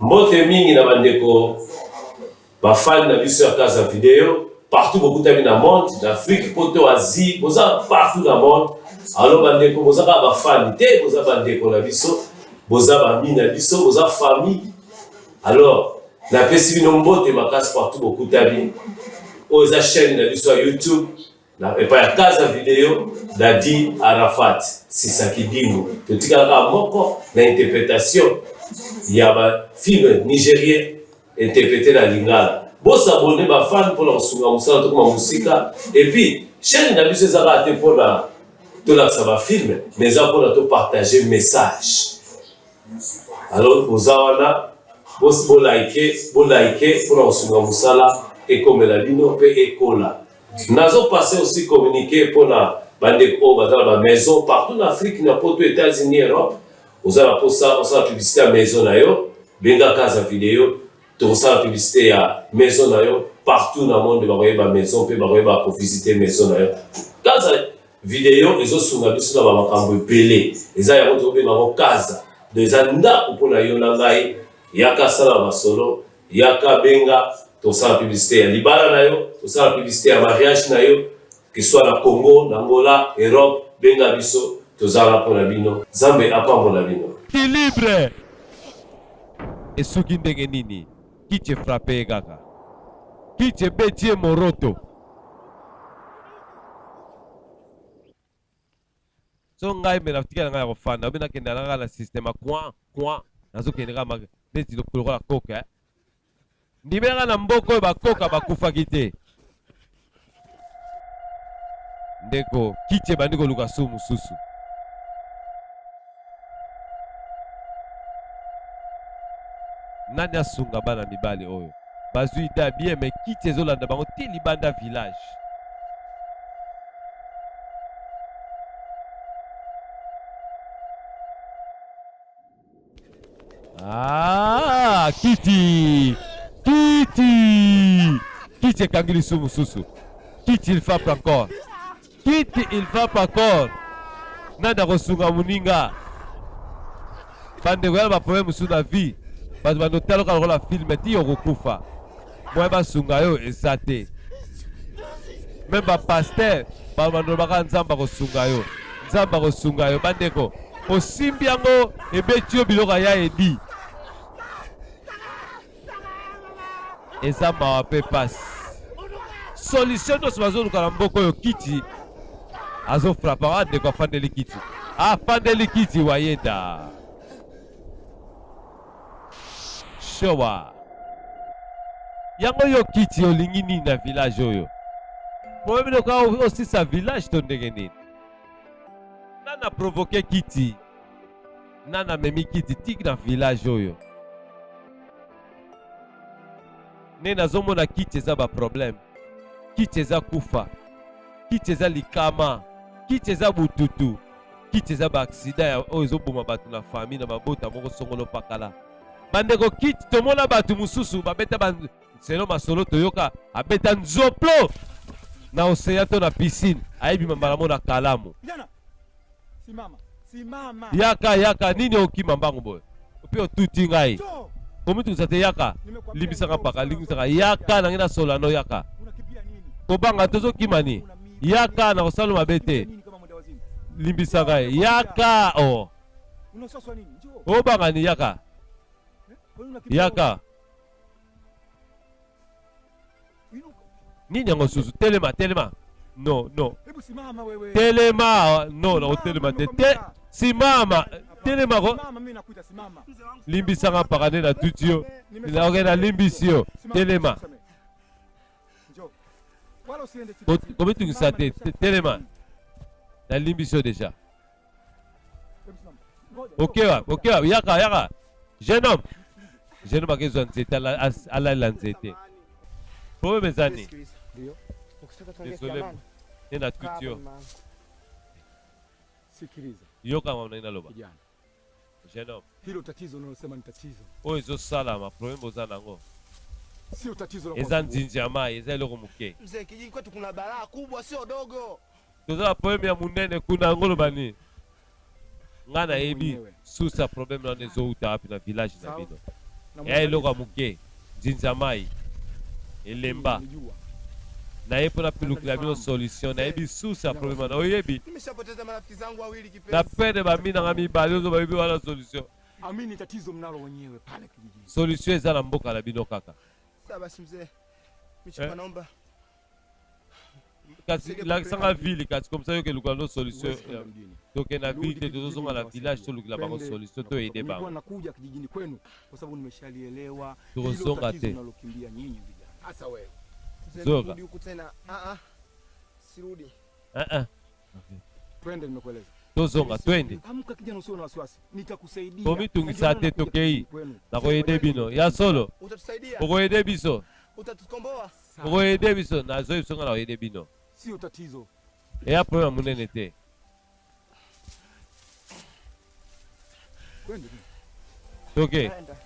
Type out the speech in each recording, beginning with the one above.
Mbote mingi na bandeko bafani na biso ya Casa Video partout beaucoup d'amis dans le monde, d'Afrique, poto Asie, boza partout dans le monde. Alors bandeko boza ka bafani te, boza bandeko na biso, boza bami na biso, boza famille. Alors na pesi bino mbote makasi partout beaucoup d'amis. Oza chaîne na biso ya YouTube, na epa ya Casa Video, Dadi Arafat, Sisaki Dingo. Totika ka moko na interprétation. Il y a un film nigérien interprété dans Lingala. Bon s'abonner ba fan pour la sunga musala to kuma musika et puis chaîne na biso za raté pour la to la ça va film mais ça pour la to partager message. Alors ozawana boss bo liker pour la sunga musala et comme la bino pe ekola. Nazo passer aussi communiquer pour la bande ko bazala ba maison partout en Afrique na poto États-Unis Europe. Ozala pour ça on sa publicité à maison na yo benga Casa Video. Tout ça la publicité à maison d'ailleurs partout dans le monde de ma maison peut ba visiter maison d'ailleurs Casa Video les autres sont sur la makambo pelé les a ya retrouver dans Casa des anda pour la yona ngai yaka sala masolo yaka benga tout ça la publicité à libala nayo tout ça la publicité à mariage nayo que soit na Congo na Angola Europe benga biso tout ça la pour la bino zambe apambo la bino équilibre et soki ndenge nini qui te frappé kaka qui te bétier moroto so ngai me nafutika ngai ko fanda bina kenda nanga la système kwa nazo kendeka ma neti lokolo la koka ndimera na mboko ba koka ba kufaki te ndeko kiche bandiko lukasu mususu nani asunga bana mibali oyo bazui da bien mais kiche ezolanda bango te libanda village kiti ekangi lisu mosusu kiti il frappe encore kiti il frappe encore nani akosunga moninga bandeko yana baproblème mosusu na vie bato bandotaloka lokola filme ti yokokufa moye basunga yo eza te meme bapaster bato bandolobaka nzambe akosunga yo nzambe akosunga yo bandeko osimbi yango ebeti yo biloko ya edi eza mawa mpe pasi solution nyonso bazoluka na mboka oyo kiti azofrapa andeko afandeli kiti afandeli kiti wayenda showa yango yo kiti olingi nini na village oyo problème loka osisa village to ndenge nini nana provoke kiti nana memi kiti tiki na village oyo ne nazomona kiti eza baproblème kiti eza kufa kiti eza likama kiti eza bututu kiti eza baaksida oyo ezoboma bato na famille na babota moko songolo pakala bandeko kiti tomona bato mosusu babeta selo masolo toyoka abeta nzoplo na océan to na piscine ayebima mbala na kalamu yaka nini okima mbango boyo ope otuti ngai omitukisa te yaka limbisaka mpaka limbisaka yaka nange na solano yaka kobanga tozokimani yaka na kosala mabe te limbisaka yaka obangani yaka nini yango susu telema no telema no na otelema te simama telema ko limbisanga mpaka nde na tuti yo naoke na limbisi yo telema komitungisa te telema na limbisi yo deja okewa yaka jeune homme akezwa nzete alalela nzete problème eza nini désolé nde na tuti yo yoka na naloba jeune homme hilo tatizo unalosema ni tatizo oyo ezosalama problème oza nango sio tatizo eza nzinzi ya mai eza eloko moke mzee kijiji kwetu kuna balaa kubwa sio dogo toza na problème ya munene kuna yango loba nini nga na yebi mwenyewe. susa problème na ezouta wapi na village na Sawa. bino Na ya eloko ya mwangalizi, moke nzinza mai elemba nimejua. na ye mpona pilukila bino solution na yebi susa problème na oyebi Nimeshapoteza marafiki zangu wawili kipenzi. na perde bami nanga mibale ozo bayebi wana solution Amini tatizo mnalo wenyewe pale kijijini. solution eza na mboka na bino kaka Sasa basi mzee. Michupa naomba. kasi lakisanga ville kasi comme ça yoke lukula no solution Huwezi kwenda mjini. toke na Rudi ville te kijijini tozozonga na niwasaidia. village tolukila bango Twende, solution na toyede nilikuwa bango nakuja kijijini kwenu kwa sababu nimeshalielewa Tuzonga hilo tatizo te. mnalokimbia nyinyi vijana. Hasa wewe. Mzee, Zoga. rudi huku tena. Sirudi. Twende nimekueleza. tozonga twende Amka kijana usio na wasiwasi. Nitakusaidia. tomitungisa te tokei Kwenu. nakoyede bino ya solo Utatusaidia. okoyede biso Utatukomboa. Sawa. okoyede biso nazoyi biso nga nakoyede bino Sio tatizo. eya problème monene te Twende. toke Naenda.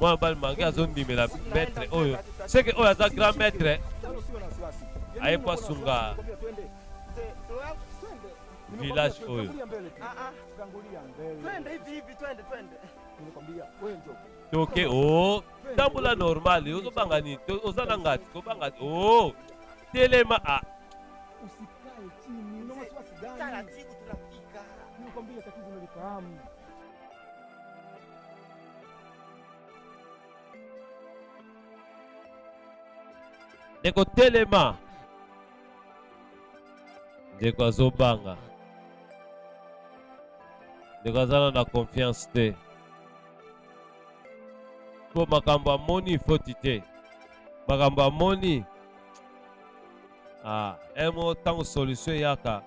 mwana mobali mange azondimela maître oyo seke oyo aza grand maître Wala usio na wasiwasi. aye po asunga Nakwambia twende. Mzee, twende. village Nimekwambia oyo tangulia mbele tu. Tangulia mbele. Twende hivi, twende. Nimekwambia wewe njoo. toke o tambula normali ozobanga nini oza na ngati kobanga o telema Usikae chini. Una wasiwasi gani? Taratibu tunafika. Nimekwambia tatizo nalifahamu. ndeko telema ndeko azobanga ndeko azala na confiance te mpo makambo amoni ifoti te makambo amoni emo ntango solution eyaka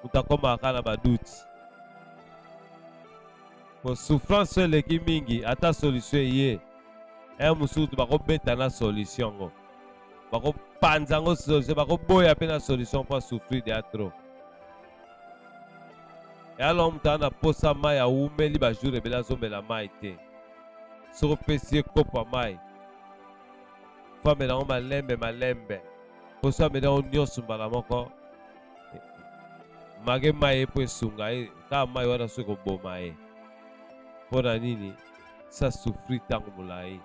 moto akomaka na baduti po souffrance eleki mingi ata solution eye mosusu bakobeta na solution ngo bakopanza yango solution bakoboya mpe na solution mpo asouffrir de ya trop eyalo moto ana posa mai awumeli bajour ebele azomela mai te soki opesi ye kopo ya mai fo amela yango malembe mpo so amela yango nyonso mbala moko make mai ye mpo esunga ye kaka mai wana soki ekoboma ye mpo na nini sa souffrir ntango molai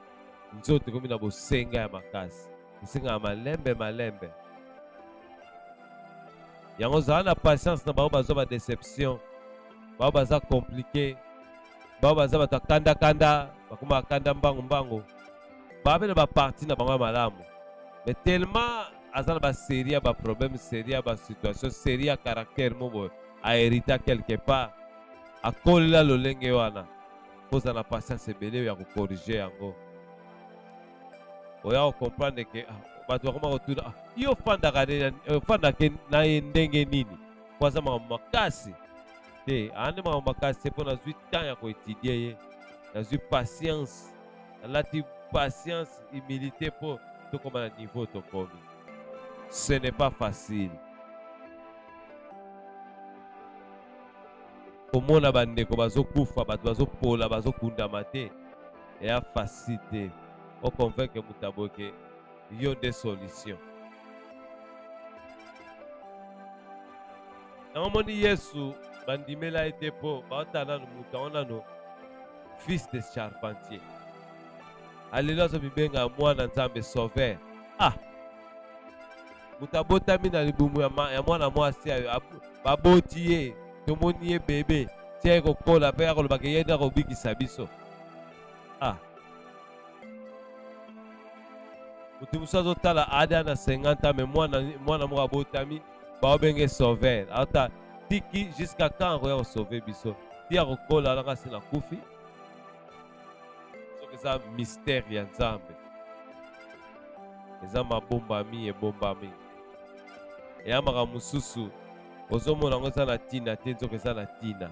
nzoto ekomi na bosenga ya makasi esengaka malembe yango zala na patience na bango bazwa badeception bango baza komplike bango baza bato akandakanda bakoma akanda mbango babe na baparti na bango ya malamu mais tellement aza na basérie ya baproblème série ya basituation série ya caractère mo boye ahérita quelque part akolela lolenge wana poza na patience ebele oyo ya kokorige yango oya kocomprendre ke bato bakoma kotuna yo ofandaka na ye ndenge nini po aza makambo makasi te ande makambo makasi te mpo nazwi temps ya koetudie ye nazwi patience nalati patience humilité mpo tokoma na niveau tokomi ce n'est pas facile komona bandeko bazokufa bato bazopola bazokundama te eya facile te oconvaincre moto aboke yo nde solution yango moni yesu bandimela ye te mpo baotala nano moto yango nano fils de charpentier alelo azo bibenga mwana nzambe sauveur moto abotami na libumu ya mwana mwasi ayo baboti ye tomoni ye bebe ti ye kokola mpe akolobaka ye nde akobikisa biso moto mosusu azotala ada na 50 me mwana moko abotami baobenge sauveur aota tiki jusqu'à quand akoya kosauve biso ti akokola alanga asi na kufi soki eza mystère ya nzambe eza mabombami ebombami eyamaka mosusu ozomona yango eza na ntina te nzoka eza na ntina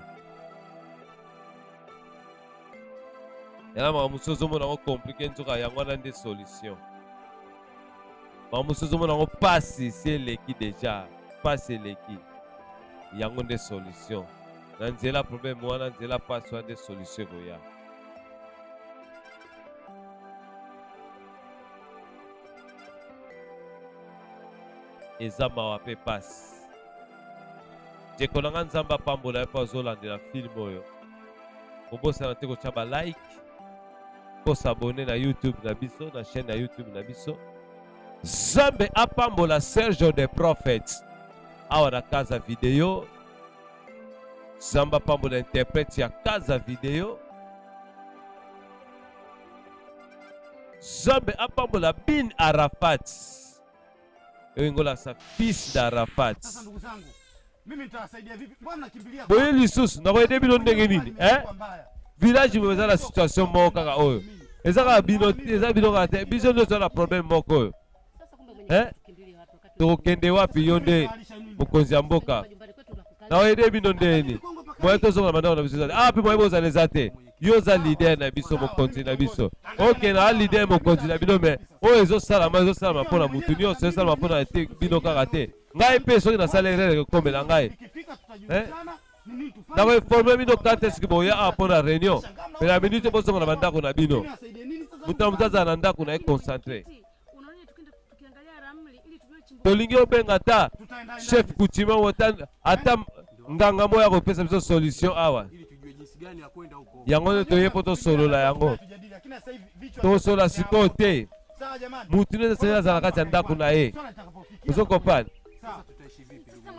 eyamaka mosusu ozomona yango komplike nzoka yango wana nde solution maka mosusu ozomona yango pasi si eleki deja pasi eleki yango nde solution na nzela problème wana nzela pasi wana nde solution ekoya eza mawa mpe pasi Jeko nanga nzamba pambola ya pa zolandela film oyo. Kobosana te kotia ba like. Ko s'abonner na YouTube na biso, na chaîne na YouTube na biso. Zambe apambola Serge the Prophet. Awa na Kaza Video. Zamba pambola interprète ya Kaza Video. Zambe apambola Bin Arafat. Ngola sa fils d'Arafat. Sasa ndugu zangu, mimi nitawasaidia vipi? Mbona mnakimbilia? Boye lisusu na koyede bino ndenge nini? Village mo la situation moko kaka oyo. Ezaka bino eza bino kate biso ndio na problème moko oyo. Tokende wapi yonde mokonzi ya mboka? Na koyede bino ndeni. Moye tozonga mandako na biso. Ah pe moye bozala ezate. Yo za leader na biso mokonzi na biso. Okay na leader mokonzi na bino me oyo ezosalama mpona mutu nyonso ezosalama mpona te bino kaka te. Ngai pe soki nasala erreur ekomela ngai. Na koinforme bino kante soki boya mpona réunion. Me na minute bozonga na bandako na bino. Mutu azala na ndako na ye concentré. Tolingi obenga ta chef coutumier wota ata nganga moya kopesa biso solution awa. Yango nde toye po tosolola yango. Tosola sikoyo te. Mutu nde senya azala na kati ya ndako na ye. Ozokopana?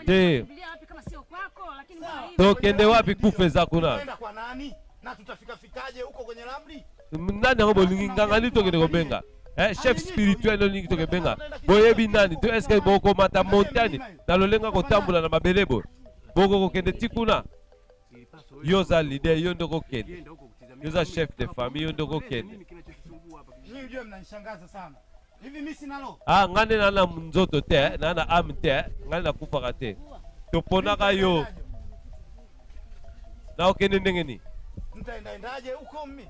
Te. Tokende wapi kufa eza kuna? Nani yango bolingi nganga nini tokende kobenga? Chef spirituel olingi tokebenga. Boyebi nani? To eske bokomata montagne na lolenga kotambola na mabelebo? Boko kokende tikuna? Yo za leader, yo ndo kokende. Yo za chef de famille, yo ndo kokende. Ah, ngane na mzoto te, na âme te, ngane na kufaka te. Toponaka yo. Na okende ndenge ni? Mtaendaje huko mimi?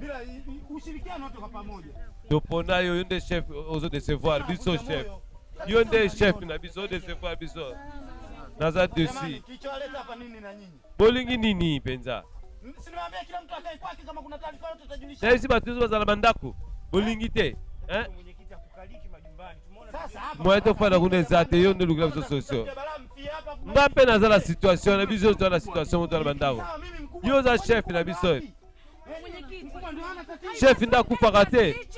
Bila ushirikiano wote kwa pamoja. Topona yo nde chef ozo décevoir biso chef. Yo nde chef na biso décevoir biso. Naza dosi. Kichowaleta hapa nini na nyinyi? Bolingi nini penza? Siniwaambia kila mtu akae kwake, kama kuna taarifa yote tutajulisha. Sasa batuzo bazala bandako. Bolingi te, Mwenyekiti akukaliki majumbani. Tumeona sasa hapa. Mwa to fana kuna zate yo nde lukula biso solution. Ngape naza la situation na biso to la situation to la bandako. Yo za chef na biso. Chef nda kufa te.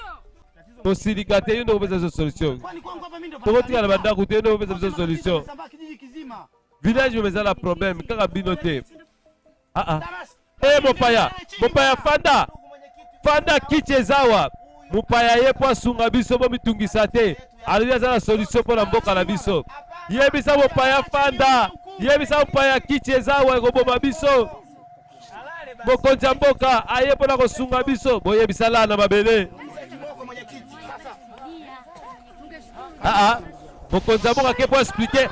To silika te yo ndo kopesa solution. Tokotika na bandako te yo ndo kopesa solution. Village mezala problème kaka bino te. Mopaya fanda kichezawa. Mopaya ye po asunga biso bo mitungisa te. Aliya za solution pour la mboka na biso. Yebisa mopaya fanda. Yebisa mopaya kichezawa ekoboma biso. Mokonzi ya mboka aye po na kosunga biso. Boyebisa la na mabele. Mokonzi ya mboka ke po expliquer.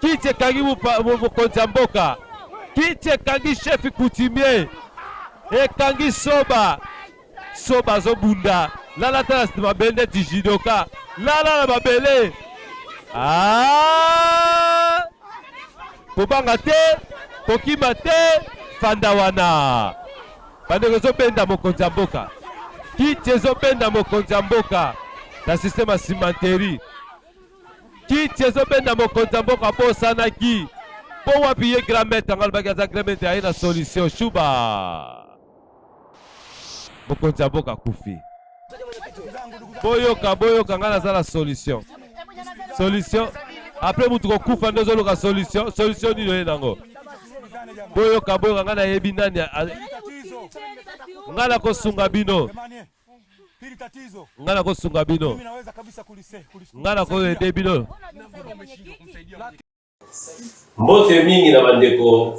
Kiti ekangi mokonzi ya mboka. Kiti ekangi chef coutumier. Ekangi soba azobunda. Lala tala na mabele neti jidoka. Lala na mabele. Kobanga te, kokima te, fanda wana. Bandeko ezobenda mokonzi ya mboka. Kiti ezobenda mokonzi ya mboka. Na système ya cimenterie. Kiti ezobenda mokonzi ya mboka po osanaki. Po wapi ye gramete anga lobaki aza gramete aye na solution shuba. Mokonzi ya mboka kufi. Boyoka nga naza la solution. Solution. Après mutu kokufa nde ozoluka solution. Solution nini oye nango? Boyoka nga nayebi nani. Nga na kosunga bino. Nga na kosunga bino. Nga na koyede bino. Mbote mingi na bandeko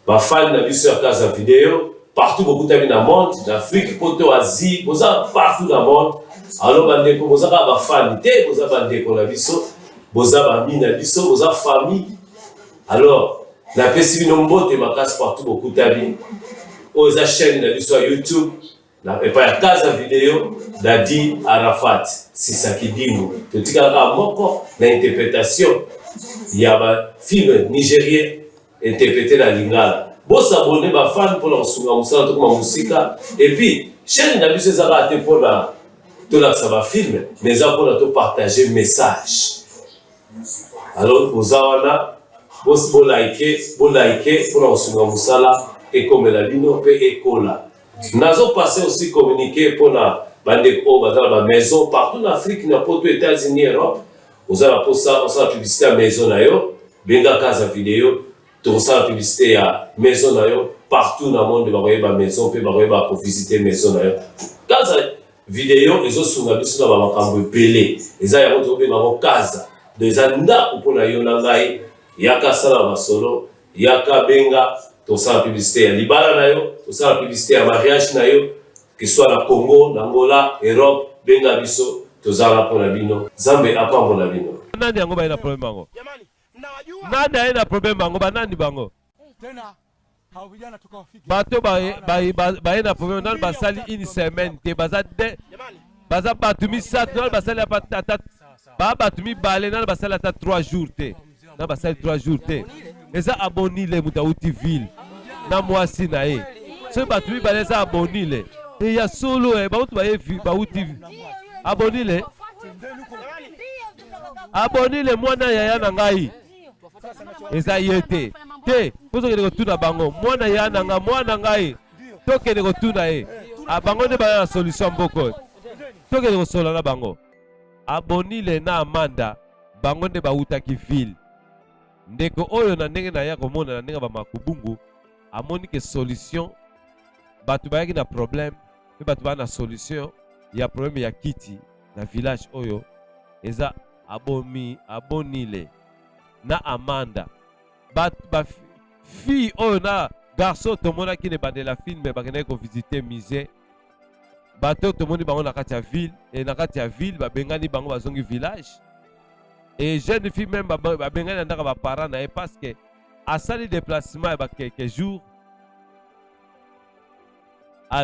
bafani na biso ya Kaza Video partout bokutami na monde d'Afrique poto Asie boza partout na monde. Alors bandeko boza ka bafani te boza bandeko na biso boza bami na biso boza famille. Alors na pesi bino mbote makasi partout bokutami oza chaîne na biso ya YouTube na epa ya Kaza Video Dadi Arafat Sisaki Dingo totikaka moko na interprétation ya ba film nigérien interprété na lingala. Boss abonné ba fan pour la sunga musala to kuma musika et puis chaîne na biso ezaka te pour la tolakisa bafilme mais eza mpona topartage message. Alors oza wana bolike mpona kosunga mosala ekomela bino mpe ekola. Nazopase aussi communiquer mpona bandeko oyo baza na bamaison partout na Afrique na poto États-Unis, Europe. Oza na posa osala publicité ya maison na yo, benga Kaza Video, tokosala publicité ya maison na yo partout na monde bakoyeba maison mpe bakoyeba kovisite maison na yo. Kaza Video ezosunga biso na bamakambo ebele, eza yango tokobenga Kaza. Eza ndako mpona yo na ngai, yaka sala masolo, yaka benga, tosala publicité ya libala na yo, tosala publicité ya mariage na yo, que soit na Congo, na Angola, Europe, benga biso, tozala mpona bino, Nzambe apambola bino. Nani yango baina problem bango? Jamani, mnawajua? Nani haina problem bango? Banani bango? Tena hao vijana tukawafiki. Bato baina problem nani basali une semaine te baza de Jamani, baza batumi sat nani basali ata batumi bale nani basali ata 3 jours te. Nani basali 3 jours te. Eza abonile mutauti ville. Na mwasi na ye. So batumi bale eza abonile. E ya solo bautu bauti abonile. Abonile mwana yaya na ngai. Eza yete. Te, pozo kene kotuna bango. Mwana yaya na nga, mwana ngai. To kene kotuna ye. Abango nde bana na solution mboko. To kene kosola na bango. Abonile na Amanda, bango nde bautaki ville. Ndeko oyo na ndenge na ya komona na ndenge ba makubungu, amoni ke solution. Batu bayaki na problème, pe batu ba na solution ya problème ya kiti na village oyo. Eza abonile na Amanda. Ba fille oyo na garçon tomona ki ne bandela film bakene ko visiter musée. Bato tomoni bango na kati ya ville et na kati ya ville babengani bango bazongi village. Et jeune fille même babengani ndaka ba parents na parce que a sali déplacement ba quelques jours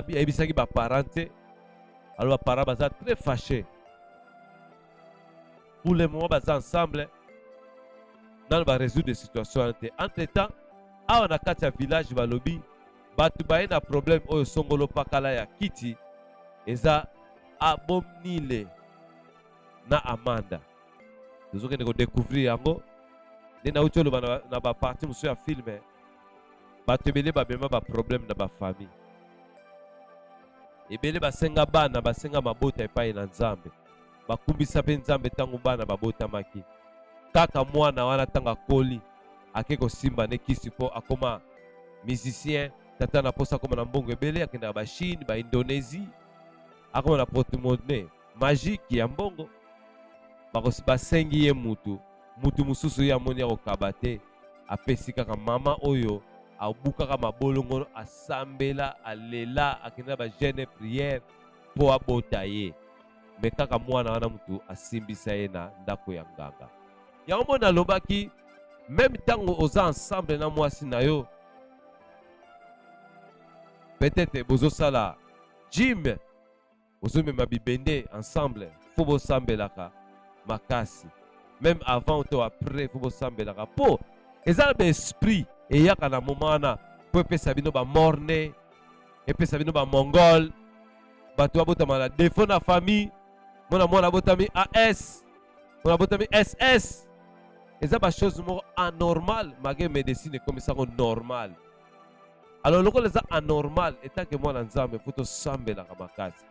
ebisaki ba parents. Alors ba parents baza très fâchés. Pour le moment baza ensemble dans ba résoudre des situations. Entre-temps, awa na kati ya village balobi batu baye na problème oyo songolo pakala ya kiti eza abonile na Amanda. Nous allons découvrir yango. Nena utolo na ba partie muso ya filme. Batebele ba bema ba problème na ba famille. Ebele basenga bana basenga mabota epai na Nzambe. Bakumbisa pe Nzambe tango bana babota maki. Kaka mwana wana tanga koli akeko simba ne kisi po akoma musicien tata na posa koma na mbongo ebele akenda ba Chine ba Indonésie akoma na porte-monnaie magique ya mbongo basengi ye mutu mususu ya moni ya kokabate apesi kaka mama oyo abukaka mabolongo asambela alela akenda ba jeune prière po abota ye me kaka mwana wana mutu asimbisa ye na ndako ya nganga. Yango mona lobaki même tango oza ensemble na mwasi na yo peut-être bozo sala gym ozo mema bibende ensemble faut bosambelaka makasi même avant ou après faut bosambelaka po eza ba esprit eyaka na momana po epesa bino ba morne epesa bino ba mongol bato babotama na défaut na famille mona botami AS mona botami SS. Eza ba chose moko anormal malgré médecine comme ça normal. Alors loko les anormal étant que moi na Nzambe faut to sambela ka makasi.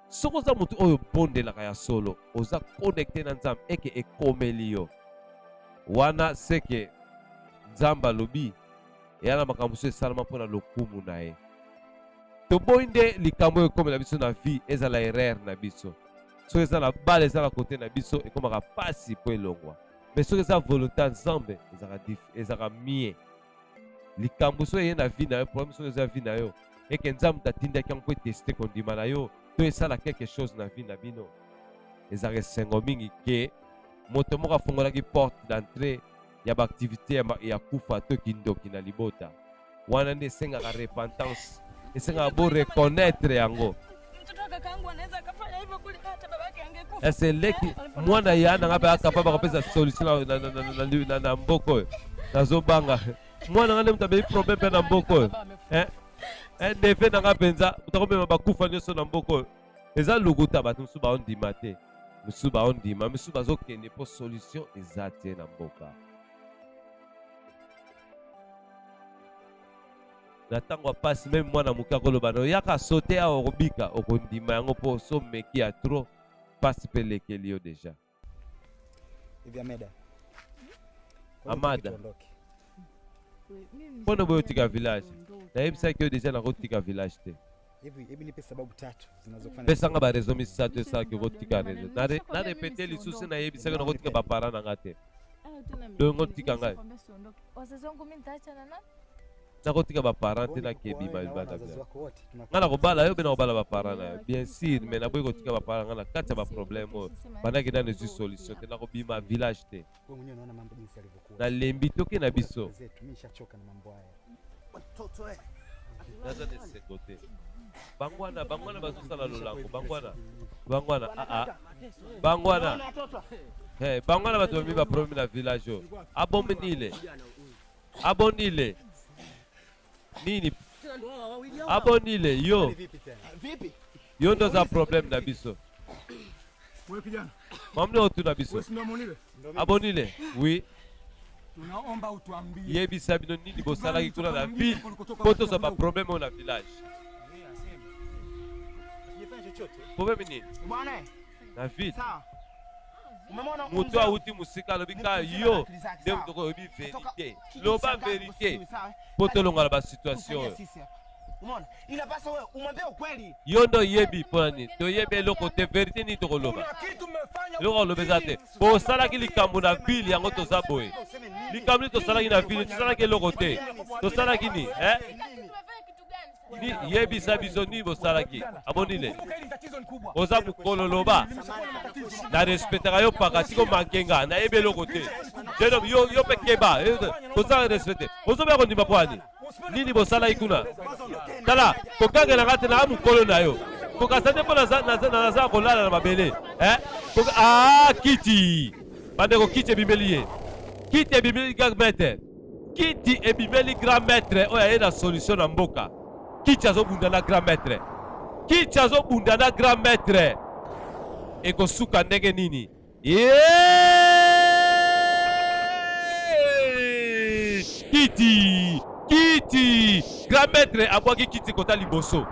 Soko za mutu oyo bondela ka ya solo oza connecté na Nzambe eke ekomeli yo. Wana seke Nzamba lobi yana makambo so salama pona lokumu na ye. To boinde likambo ekomela biso na vie ezala erreur na biso. So ezala bale ezala côté na biso ekomaka pasi po elongwa. Mais ce que ça volonté Nzambe ezaka mie likambo so ye na vie na yo problème so eza vie na yo et que Nzambe tatinda ki on tester kondima na yo to esala quelque chose na vie na bino ezaka sengo mingi ke moto moko afongolaki porte d'entrée ya ba activité ya kufa to kindoki na libota wana nde esengaka repentance esengaka bo reconnaître yango. Ese leki mwana yana ngabe akapaba kopesa solution na mboko nazo banga mwana ngane mutabe problème na mboko defe na ngapenza utakomema bakufa nyoso na mboko eza lokuta bato mosusu baondima te mosusu baondima mosusu bazokende mpo solution eza te na mboka. Na ntango ya mpasi meme mwana moke akoloba na oyaka sote awa okobika okondima yango mpo so meki ya tro mpasi mpe lekeli yo deja. Amada mpona boyo otika village nayebisaki yo deja nakotika village te. Pesanga barezo misato esalaki okotika rezo narepete lisusu nayebisaki nakotika bapara na nga te dongo tika ngai nakotika baparent te nakebima libanda bia nga nakobala yo mpe nakobala baparent na yo bien sûr mais naboyi kotika baparent nga na kati ya baproblème oyo bandaki nano ezwi solution te nakobima village te nalembi toke na biso naza deseko te bangwana bazosala lolango bangwana bato bami baproblème na village oyo abonile nini abonile yo ndo za problème na biso mamne otu na biso abonile oui yebisa bino nini bosalaki kuna na ville po tozwa baproblème oyo na village. Problème nini na ville moto awuti musika alobi ka yo nde moto oyobi vérité loba vérité po tolongala basituation oyo yo ndo yebi mpona nini toyebi eloko te vérité nini tokoloba eloko aloba eza te osalaki likambo na ville yango toza boye likambo nini tosalaki na ville tosalaki eloko te tosalaki nini yebisa biso nini bosalaki abonile oza mokolo loba na respectaka yo paka tiko mankenga nayebi eloko te yo mpe keba kozala respecte ozobeya kondima pwani nini bosalaki kuna tala kokangelanga te na mokolo na yo kokasa te mpo naza kolala na mabele kiti bandeko kiti ebimeli ye kiti ebimeli grand maître kiti ebimeli grand maître oyo aye na solution na mboka kiti azobunda na grand maître kiti azobunda na grand maître ekosuka ndenge nini kiti grand maître abwaki kiti kota liboso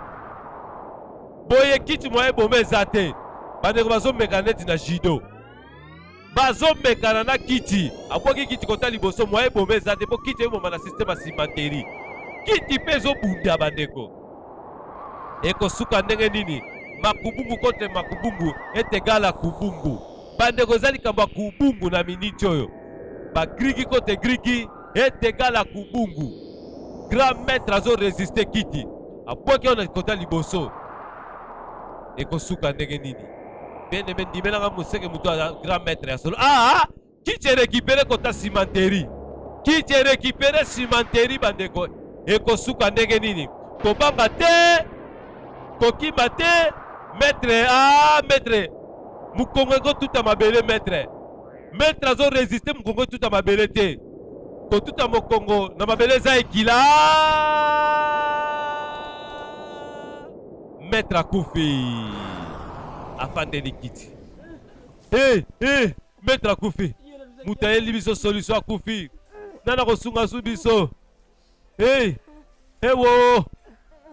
boye kiti moye bome eza te bandeko bazomekana neti na judo bazomekana na kiti abwaki kiti kota liboso moye bome eza te mpo kiti eboma na systeme ya cimenterie kiti mpe ezobunda bandeko ekosuka ndenge nini makubungu contre makubungu etegala kubungu bandeko eza likambo ya kubungu na miniti oyo bagriki contre griki etegala kubungu grand maître azoresiste kiti abwaki ona kota liboso ekosuka ndenge nini beneme ndimelanga moseke mutu ya grand maître ya solo kiti erekipere kota cimenterie kiti erekipere cimenterie bandeko ekosuka ndenge nini kobanga te kokima te maître maître mokongo ekotuta mabele maître azoresiste mokongo etuta mabele te kotuta mokongo na mabele eza ekila maître akufi afandeli kiti maître akufi mutu ayeli biso solution akufi nana kosunga su biso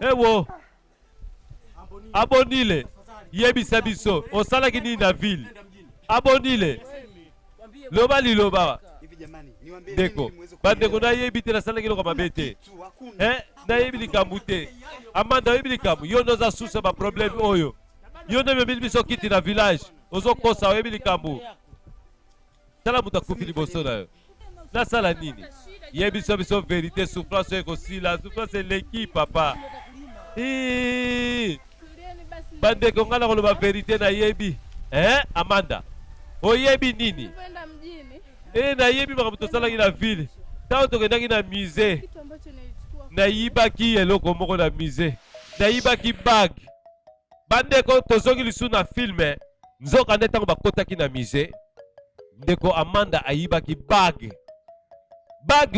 ewo abonile yebisa biso osalaki nini na ville abonile loba liloba ndeko bandeko nayebi te nasalaki eloko mabe te nayebi likambo te amanda oyebi likambo yo ndoza susa baproblème oyo yo nde memeli biso kiti na village ozokosa oyebi likambo tala moto akufi liboso na yo nasala nini yebiso biso vérité souffrance oyo ekosila souffrance eleki papa bandeko nga na koloba vérité nayebi amanda oyebi nini nayebi makambo tosalaki na ville ntango tokendaki na musée nayibaki eloko moko na musée nayibaki bag bandeko tozongi lisu na filme nzoka nde ntango bakotaki na musée ndeko amanda ayibaki bag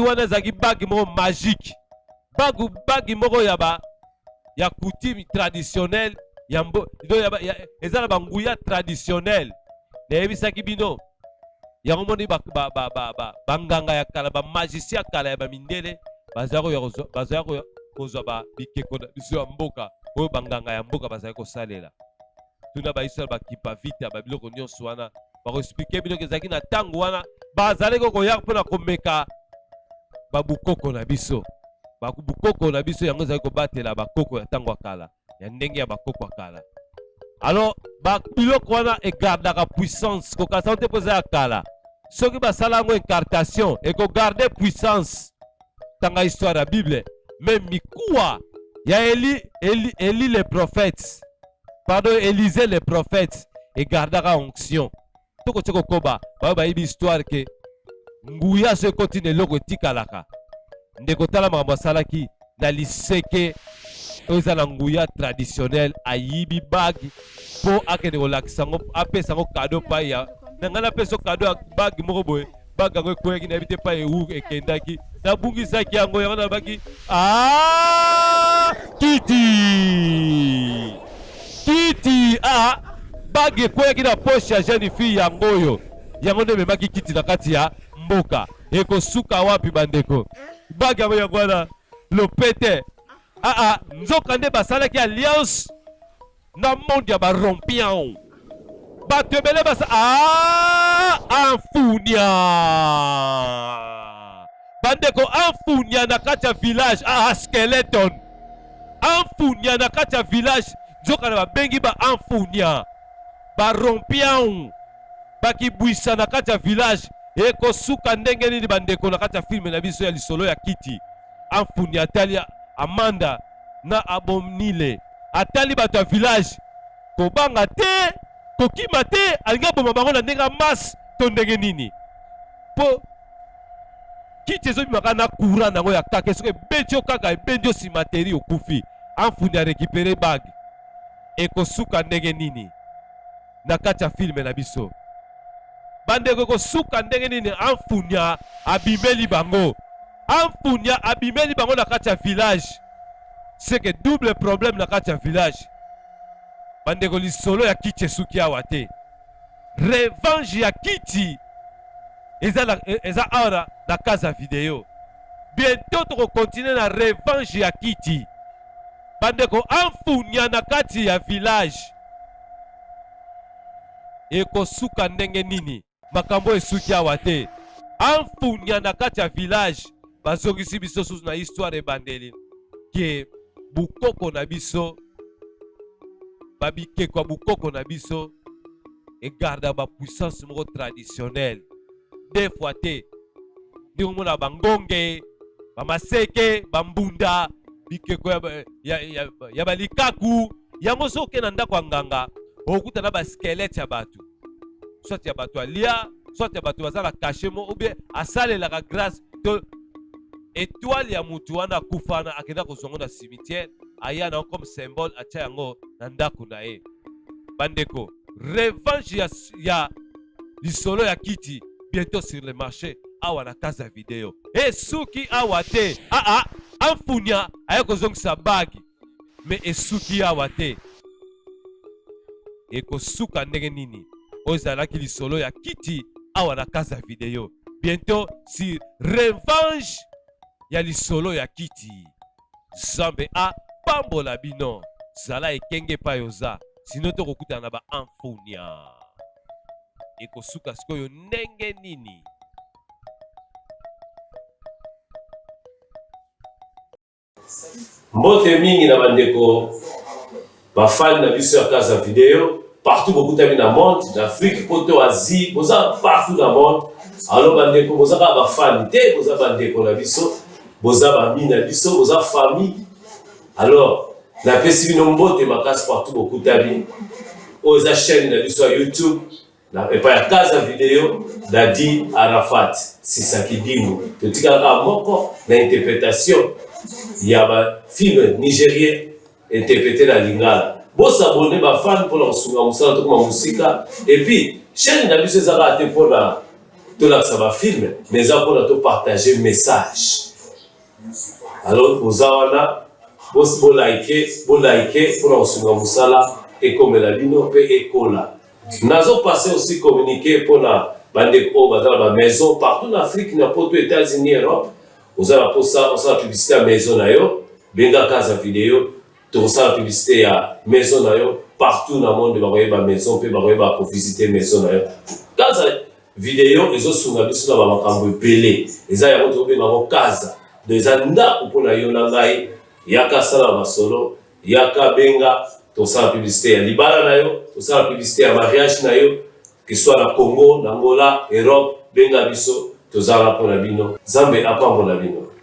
wana ezalaki bag moko magique bag moko ya coutume traditionnelle eza na banguya traditionnel nayebisaki bino yango moni banganga ya kala bamagicien ya kala ya bamindele bazala kozwa bikeko na biso ya mboka oyo banganga ya mboka bazali kosalela tuna bahistoire bakipa vita babiloko nyonso wana bakoexplike biloko ezalaki na ntango wana bazali kokoya mpona komeka babukoko na biso bukoko na biso yango ezali kobatela bakoko ya ntango ya kala ya ndenge ya bakoko ya kala alors biloko wana egardaka puissance kokasa te mpo eza ya kala soki basala yango incartation ekogarde puissance tanga histoire ya bible mais mikuwa ya Eli le prophète pardon Élisée le prophète egardaka onction tokotie kokoba bayo bayibi histoire ke nguya so ekoti na eloko etikalaka ndeko tala makambo asalaki na liseke oyo eza na nguya traditionnel ayibi bagi mpo akende kolakisa yango apesa yango kado pai ya na ngai napesa yo kado ya bagi moko boye bagi yango ekweyaki nayebi te epai ewu ekendaki nabungisaki yango yango nalobaki kiti bagi ekweyaki na poshe ya jeune fille yango oyo yango nde ememaki kiti na kati ya mboka ekosuka wapi bandeko bagi yango wana lopete nzoka nde basalaki alliance na monde ya barompion bato ebele amfunia bandeko amfunia na kati ya village skeleton amfunia na kati ya village nzoka na babengi amfunia barompion bakibwisa na kati ya village ekosuka ndenge nini bandeko na kati ya filme na biso ya lisolo ya kiti amfunia atali Amanda na Abomnile atali bato ya village kobanga te kokima te alinga boma bango na ndenge mas to ndenge nini po kiti ezobimaka na courant nango ya kaka soki ebendi yo kaka ebendi yo simateri okufi amfundi arekipere bage ekosuka ndenge nini na kati ya filme na biso bandeko ekosuka ndenge nini amfunya abimeli bango amfunya abimeli bango na kati ya village c'est que double problème na kati ya village bandeko lisolo ya kiti esuki awa te revanche ya kiti eza awa na kaza video bientôt tokokontinue na revanche ya kiti bandeko amfunya na kati ya village ekosuka ndenge nini makambo esuki awa te amfunya na kati ya village bazongisi biso susu na histoire ebandeli ke bukoko na biso babikeko bukoko na biso egarda bapuissance moko traditionnelle des fois te ndenge omona bangonge bamaseke bambunda bikeko ya balikaku yango so okende na ndako ya nganga okuta na baskelete ya bato soit ya bato alia soit ya bato baza na kashe mo obie asalelaka grâce to étoile ya mutu wana akufana akenda kozongo na cimetière aya na comme symbole atia yango na ndako na ye bandeko revanche ya lisolo ya kiti bientôt sur le marché awa na kaza video esuki awa te amfunya aya kozongisa bagi mais esuki awa te ekosuka ndenge nini oyo ezalaki lisolo ya kiti awa na kaza video bientôt sur revanche ya lisolo ya kiti Zambe apambola bino zala ekenge pa yoza sino tokokutana na baamfunia ekosuka sikoyo ndenge nini mbote mingi na bandeko bafani na biso ya kaza video partout bokutami na monde d'Afrique poto Asie boza partout na monde alors bandeko boza ka bafani te boza bandeko na biso boza bami na biso boza famille alors na pesi bino mbote makasi partout bokutami oza chaîne na biso ya YouTube na epa ya kaza video Dadi Arafat Sisaki Dimu totikaka moko na interprétation ya ba film nigérien interprété na lingala bosa abonné ba fan pour la sunga musala to kuma musika et puis chaîne na biso ezaka te pour la to la ça va film mais za pour to partager message alors ozawana bo like pour osunga musala ekomela bino pe ekola. Nazo passer aussi communiquer pour na bande ko bazala ba maison partout en Afrique na poto États-Unis Europe. Ozala pour ça on sa publicité à maison na yo benga casa vidéo to sa publicité à maison na yo partout dans le monde ba maison pe ba visiter maison na yo. Casa vidéo ezo sunga biso na ba makambo epele eza ya moto benga ko casa des anda pour na yo na ngai yaka sala masolo yaka benga to sa publicité ya libala na yo to sa publicité ya mariage na yo que soit na Congo, na Angola, Europe, benga biso, tozala pona bino, Zambe apambola bino.